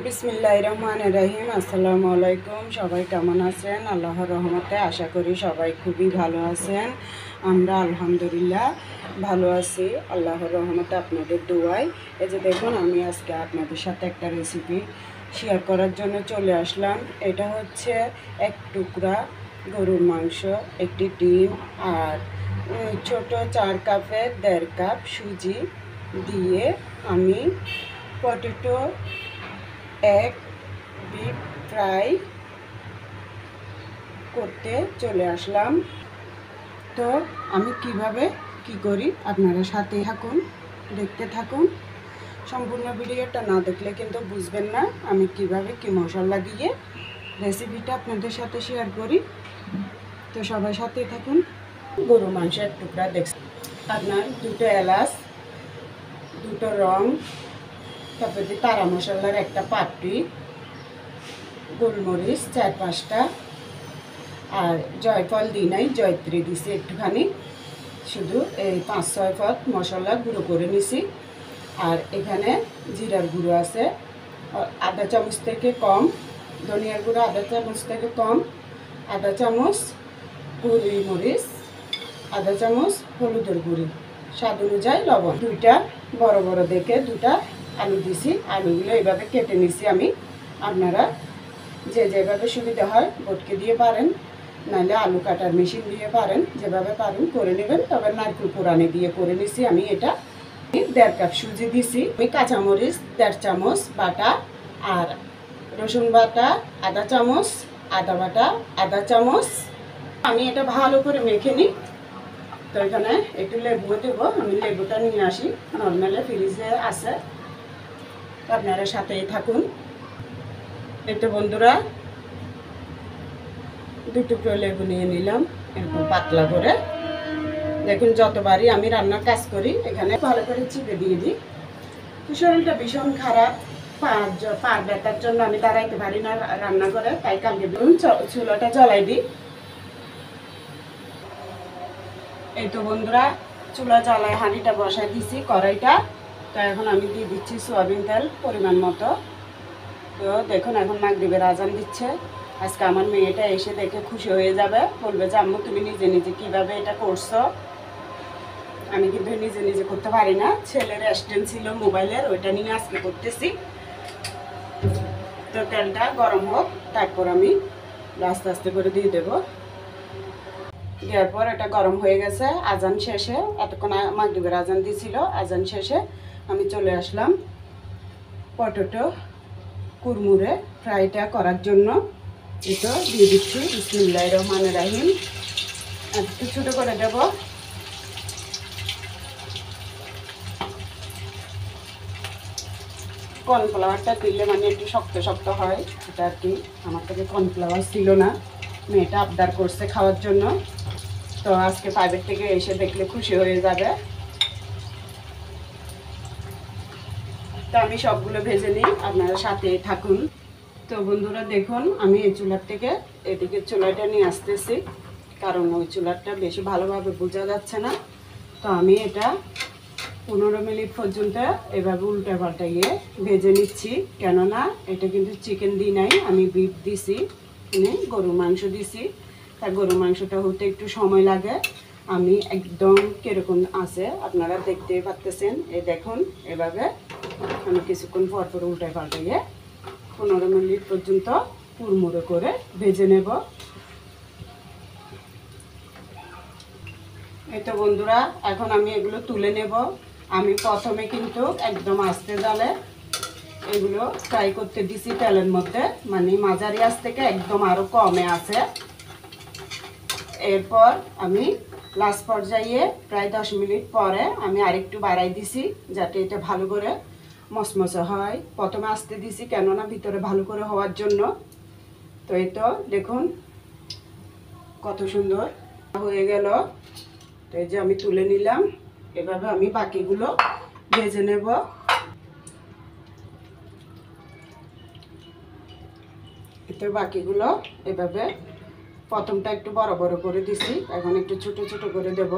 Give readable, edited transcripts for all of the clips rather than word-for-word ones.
বিসমিল্লাহির রহমানির রহিম। আসসালামু আলাইকুম। সবাই কেমন আছেন? আল্লাহর রহমতে আশা করি সবাই খুবই ভালো আছেন। আমরা আলহামদুলিল্লাহ ভালো আছি আল্লাহর রহমতে, আপনাদের দোয়ায়। এই যে দেখুন, আমি আজকে আপনাদের সাথে একটা রেসিপি শেয়ার করার জন্য চলে আসলাম। এটা হচ্ছে এক টুকরা গরুর মাংস, একটি ডিম আর ছোট 4 কাপে 1.5 কাপ সুজি দিয়ে আমি পটেটো এক ডিপ ফ্রাই করতে চলে আসলাম। তো আমি কিভাবে কি করি আপনারা সাথে থাকুন, দেখতে থাকুন। সম্পূর্ণ ভিডিওটা না দেখলে কিন্তু বুঝবেন না আমি কিভাবে কি মশলা দিয়ে রেসিপিটা আপনাদের সাথে শেয়ার করি। তো সবাই সাথে থাকুন। গরু মাংসের টুকরা দেখছি, আপনার 2টো এলাচ, 2টো রং, তারপরে তারা মশলার একটা পাপড়ি, গোলমরিচ 4-5টা, আর জয়ফল দিই নাই, জয়ত্রী দিছি একটুখানি, শুধু এই 5-6 পদ মশলা গুঁড়ো করে নিছি। আর এখানে জিরার গুঁড়ো আছে আধা চামচ থেকে কম, ধনিয়ার গুঁড়ো আধা চামচ থেকে কম, আধা চামচ মরিচ, আধা চামচ হলুদের গুঁড়ি, স্বাদ অনুযায়ী লবণ, 2টা বড় বড় দেখে 2টা আলু দিছি। আলুগুলো এইভাবে কেটে নিছি আমি। আপনারা যে যেভাবে সুবিধা হয় বটকে দিয়ে পারেন, নাহলে আলু কাটার মেশিন দিয়ে পারেন, যেভাবে পারেন করে নেবেন। তবে নারকেল কোরানি দিয়ে করে নিছি আমি। এটা 1.5 কাপ সুজি দিছি। আমি কাঁচামরিচ 1.5 চামচ বাটা, আর রসুন বাটা আধা চামচ, আদা বাটা আধা চামচ। আমি এটা ভালো করে মেখে নিই। তো এখানে একটু লেবু দেবো, আমি লেবুটা নিয়ে আসি, নর্মালে ফ্রিজে আছে, আপনারা সাথেই থাকুন। একটু বন্ধুরা 2 টুকরো লেবু নিয়ে নিলাম এরকম পাতলা করে। দেখুন, যতবারই আমি রান্নার কাজ করি এখানে ভালো করে চিপে দিয়ে দিই। তো শরীরটা ভীষণ খারাপ, পা ব্যথার জন্য আমি দাঁড়াইতে পারি না রান্না করে, তাই কালকে চুলাটা জ্বলাই দিই। এই তো বন্ধুরা, চুলা জ্বালায় হাঁড়িটা বসাই দিছি, কড়াইটা। তো এখন আমি দিয়ে দিচ্ছি সয়াবিন তেল পরিমাণ মতো। তো দেখুন, এখন মাগরিবের আজান দিচ্ছে। আজকে আমার মেয়েটা এসে দেখে খুশি হয়ে যাবে, বলবে যে আম্মু তুমি নিজে নিজে কীভাবে এটা করছো। আমি কিন্তু নিজে নিজে করতে পারি না, ছেলের অ্যাসিস্ট্যান্ট ছিল মোবাইলের, ওইটা নিয়ে আজকে করতেছি। তো তেলটা গরম হোক, তারপর আমি আস্তে আস্তে করে দিয়ে দেবো। দেওয়ার পর এটা গরম হয়ে গেছে। আজান শেষে, এতক্ষণ মাগরিবের আজান দিয়েছিল, আজান শেষে আমি চলে আসলাম পটেটো কুরমুরে ফ্রাইটা করার জন্য। এটা দিয়ে দিচ্ছি। বিসমিল্লাহির রহমানির রহিম। একটু ছোটো করে দেব। কর্নফ্লাওয়ারটা দিলে মানে একটু শক্ত শক্ত হয়, এটা আর কি। আমার থেকে কর্নফ্লাওয়ার ছিল না, মেয়েটা আবদার করছে খাওয়ার জন্য। তো আজকে প্রাইভেট থেকে এসে দেখলে খুশি হয়ে যাবে। তো আমি সবগুলো ভেজে নিই, আপনারা সাথে থাকুন। তো বন্ধুরা দেখুন, আমি এই চুলার থেকে এদিকে চুলাটা নিয়ে আসতেছি, কারণ ওই চুলারটা বেশি ভালোভাবে বোঝা যাচ্ছে না। তো আমি এটা 15 মিনিট পর্যন্ত এভাবে উল্টা পাল্টাইয়ে ভেজে নিচ্ছি। কেননা এটা কিন্তু চিকেন দিই নাই, আমি বিফ দিছি, মানে গরুর মাংস দিছি। তা গরুর মাংসটা হতে একটু সময় লাগে। আমি একদম কীরকম আছে আপনারা দেখতেই পাচ্ছেন। এই দেখুন, এভাবে আমি কিছুক্ষণ পর পর উল্টা পাল্টাইয়ে 15 মিনিট পর্যন্ত কুড়মুড়ো করে ভেজে নেব। এই তো বন্ধুরা, এখন আমি এগুলো তুলে নেব। আমি প্রথমে কিন্তু একদম আস্তে জালে এগুলো ফ্রাই করতে দিছি তেলের মধ্যে, মানে মাঝারি আঁচ থেকে একদম আরও কমে আছে। এরপর আমি লাস্ট পর্যায়ে প্রায় 10 মিনিট পরে আমি আরেকটু বাড়াই দিছি, যাতে এটা ভালো করে মচমচে হয়। প্রথমে আস্তে দিছি কেননা ভিতরে ভালো করে হওয়ার জন্য। তো এই তো দেখুন কত সুন্দর হয়ে গেল। তো এই যে আমি তুলে নিলাম, এভাবে আমি বাকিগুলো ভেজে নেব। এতে বাকিগুলো এভাবে প্রথমটা একটু বড় বড় করে দিছি, এখন একটু ছোট ছোট করে দেব।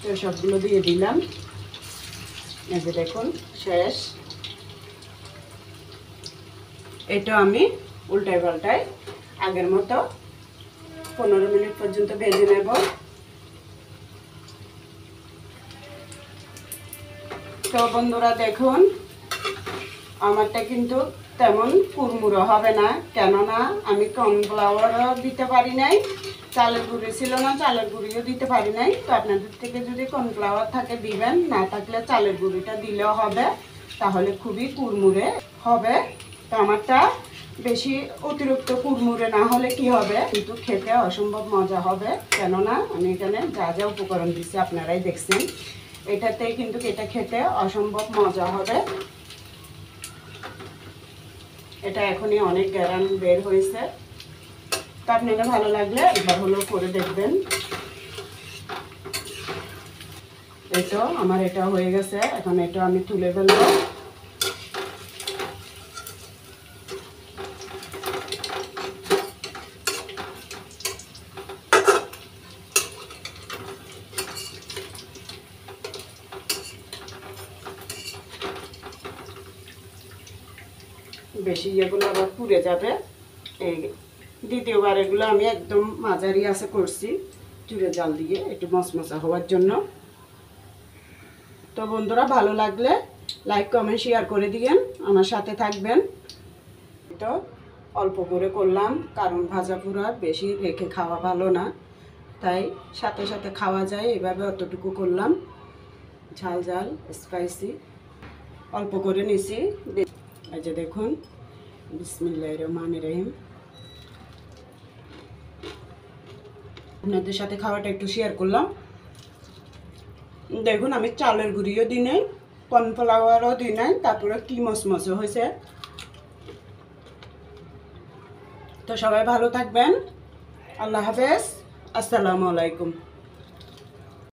তো সবগুলো দিয়ে দিলাম। এই যে দেখুন শেষ। এটা আমি উল্টায় পাল্টায় আগের মতো 15 মিনিট পর্যন্ত ভেজে নেব। তো বন্ধুরা দেখুন আমারটা কিন্তু তেমন কুড়মুড়ো হবে না, কেননা আমি কর্নফ্লাওয়ারও দিতে পারি নাই, চালের গুঁড়ি ছিল না, চালের গুঁড়িও দিতে পারি নাই। তো আপনাদের থেকে যদি কর্নফ্লাওয়ার থাকে দিবেন, না থাকলে চালের গুঁড়িটা দিলেও হবে, তাহলে খুবই কুড়মুড়ে হবে। তো আমারটা বেশি অতিরিক্ত কুড়মুড়ে না হলে কি হবে, কিন্তু খেতে অসম্ভব মজা হবে, কেননা আমি এখানে যা যা উপকরণ দিচ্ছি আপনারাই দেখছেন। এটাতেই কিন্তু এটা খেতে অসম্ভব মজা হবে। এটা এখনই অনেক গ্যারান বের হয়েছে। তো আপনাদের ভালো লাগলে একবার হলো করে দেখবেন। এই তো আমার এটা হয়ে গেছে, এখন এটা আমি তুলে ফেলবো। বেশি এগুলো আবার পুড়ে যাবে। এই দ্বিতীয়বার এগুলো আমি একদম মাঝারি আছে করছি, চুড়ে জাল দিয়ে একটু মচমচা হওয়ার জন্য। তো বন্ধুরা ভালো লাগলে লাইক কমেন্ট শেয়ার করে দিবেন, আমার সাথে থাকবেন। তো অল্প করে করলাম, কারণ ভাজা পোড়া বেশি রেখে খাওয়া ভালো না, তাই সাথে সাথে খাওয়া যায় এভাবে অতটুকু করলাম। ঝাল ঝাল স্পাইসি অল্প করে নিছি। এই যে দেখুন, বিসমিল্লাহির রহমানির রহিম। আপনাদের সাথে খাওয়াটা একটু শেয়ার করলাম। দেখুন আমি চালের গুঁড়িও দিই নাই, কর্নফ্লাওয়ারও দিই নাই, তারপরে কি মচমচে হয়েছে। তো সবাই ভালো থাকবেন। আল্লাহ হাফেজ, আসসালামু আলাইকুম।